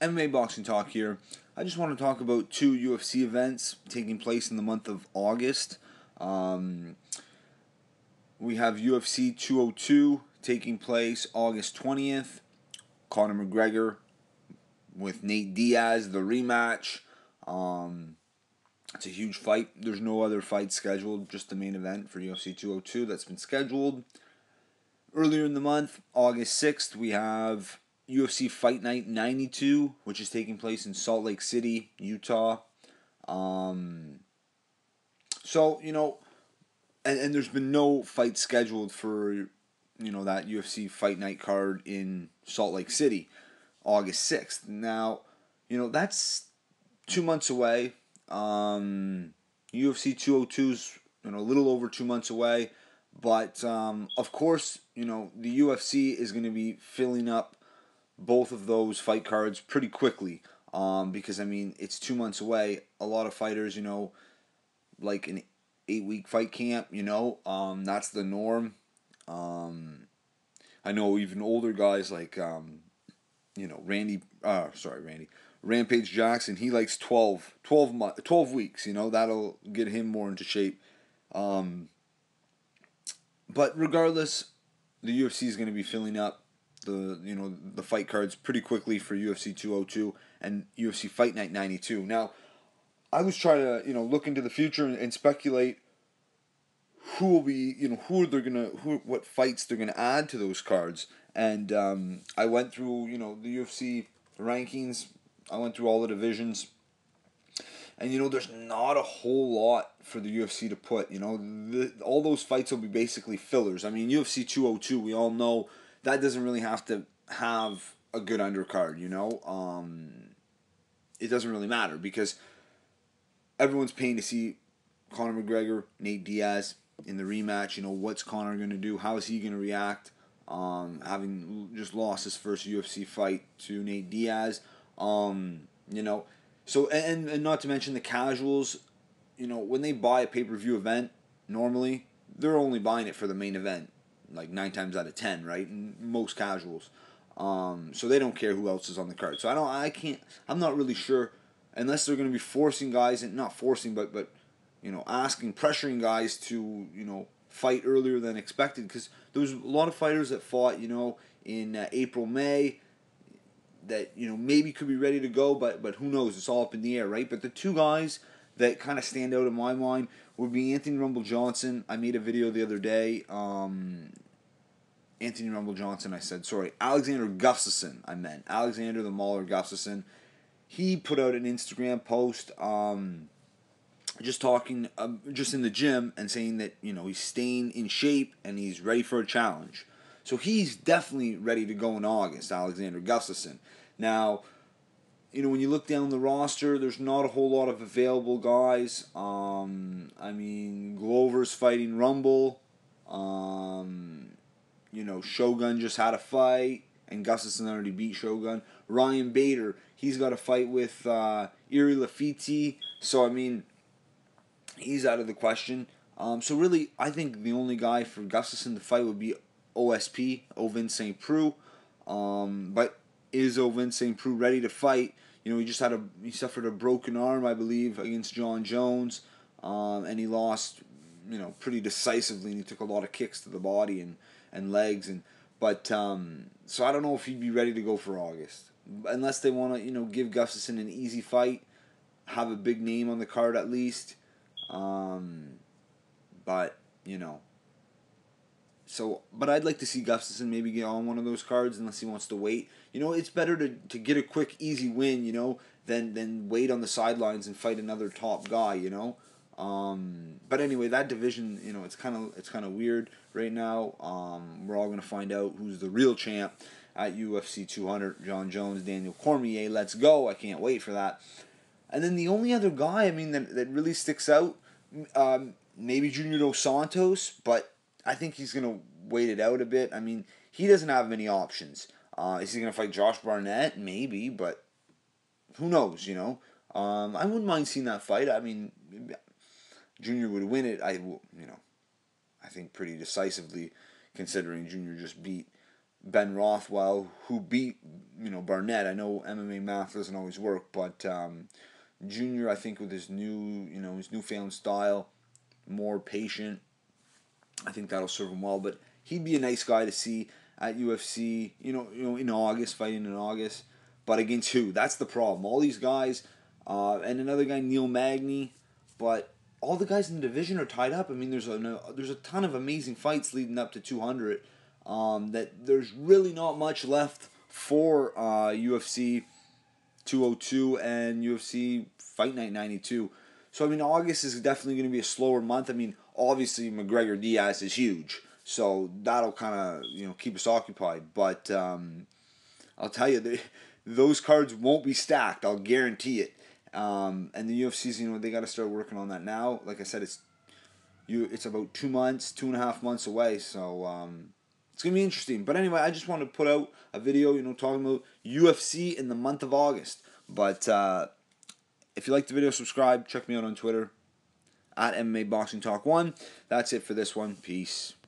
MMA Boxing Talk here. I just want to talk about two UFC events taking place in the month of August. Um, we have UFC 202 taking place August 20th. Conor McGregor with Nate Diaz, the rematch. It's a huge fight. There's no other fight scheduled, just the main event for UFC 202 that's been scheduled. Earlier in the month, August 6th, we have UFC Fight Night 92, which is taking place in Salt Lake City, Utah. Um, and there's been no fight scheduled for, that UFC Fight Night card in Salt Lake City, August 6th. Now, that's 2 months away. UFC 202's, a little over 2 months away. But, of course, the UFC is going to be filling up both of those fight cards pretty quickly. Because, it's 2 months away. A lot of fighters, like an 8-week fight camp, that's the norm. I know even older guys like, Rampage Jackson, he likes 12 weeks, that'll get him more into shape. But regardless, the UFC is going to be filling up the fight cards pretty quickly for UFC 202 and UFC Fight Night 92. Now, I was trying to look into the future and speculate who will be what fights they're gonna add to those cards, and I went through the UFC rankings. I went through all the divisions. And, there's not a whole lot for the UFC to put. All those fights will be basically fillers. UFC 202, we all know that doesn't really have to have a good undercard, It doesn't really matter because everyone's paying to see Conor McGregor, Nate Diaz in the rematch. What's Conor going to do? How is he going to react? Having just lost his first UFC fight to Nate Diaz. So, and not to mention the casuals, when they buy a pay-per-view event, normally, they're only buying it for the main event, like 9 times out of 10, right? And most casuals. So they don't care who else is on the card. So I'm not really sure, unless they're going to be forcing guys, and not forcing, but pressuring guys to, fight earlier than expected. Because there was a lot of fighters that fought, in April, May, that maybe could be ready to go, but who knows? It's all up in the air, right? But the two guys that kind of stand out in my mind would be Anthony Rumble Johnson. I made a video the other day. Anthony Rumble Johnson, I said, sorry, Alexander Gustafsson. I meant Alexander the Mauler Gustafsson. He put out an Instagram post, just talking, just in the gym, and saying that he's staying in shape and he's ready for a challenge. So he's definitely ready to go in August, Alexander Gustafsson. Now, when you look down the roster, there's not a whole lot of available guys. Glover's fighting Rumble. Shogun just had a fight, and Gustafsson already beat Shogun. Ryan Bader, he's got a fight with Iri Lafitte. So, he's out of the question. So really, I think the only guy for Gustafsson to fight would be OSP, Ovin St. Preux. But is Ovin St. Preux ready to fight? He suffered a broken arm, I believe, against John Jones, and he lost, pretty decisively, and he took a lot of kicks to the body and legs, so I don't know if he'd be ready to go for August, unless they want to, give Gustafsson an easy fight, have a big name on the card at least, But I'd like to see Gustafsson maybe get on one of those cards, unless he wants to wait. It's better to get a quick, easy win, than wait on the sidelines and fight another top guy, But anyway, that division, it's kind of weird right now. We're all gonna find out who's the real champ at UFC 200. John Jones, Daniel Cormier. Let's go! I can't wait for that. And then the only other guy, that really sticks out, maybe Junior Dos Santos, but I think he's going to wait it out a bit. He doesn't have many options. Is he going to fight Josh Barnett? Maybe, but who knows, I wouldn't mind seeing that fight. Junior would win it, I think pretty decisively, considering Junior just beat Ben Rothwell, who beat Barnett. I know MMA math doesn't always work, but Junior, I think with his his newfound style, more patient, I think that'll serve him well. But he'd be a nice guy to see at UFC. In August, fighting in August. But against who? That's the problem. All these guys, and another guy, Neil Magny, but all the guys in the division are tied up. I mean, there's a ton of amazing fights leading up to 200. That there's really not much left for UFC 202 and UFC Fight Night 92. So I mean, August is definitely going to be a slower month. I mean, obviously McGregor Diaz is huge, so that'll kind of keep us occupied. But I'll tell you, those cards won't be stacked. I'll guarantee it. And the UFC's, they got to start working on that now. Like I said, it's about 2 months, 2.5 months away. So it's gonna be interesting. But anyway, I just wanted to put out a video, talking about UFC in the month of August. But if you like the video, subscribe. Check me out on Twitter at MMA Boxing Talk 1. That's it for this one. Peace.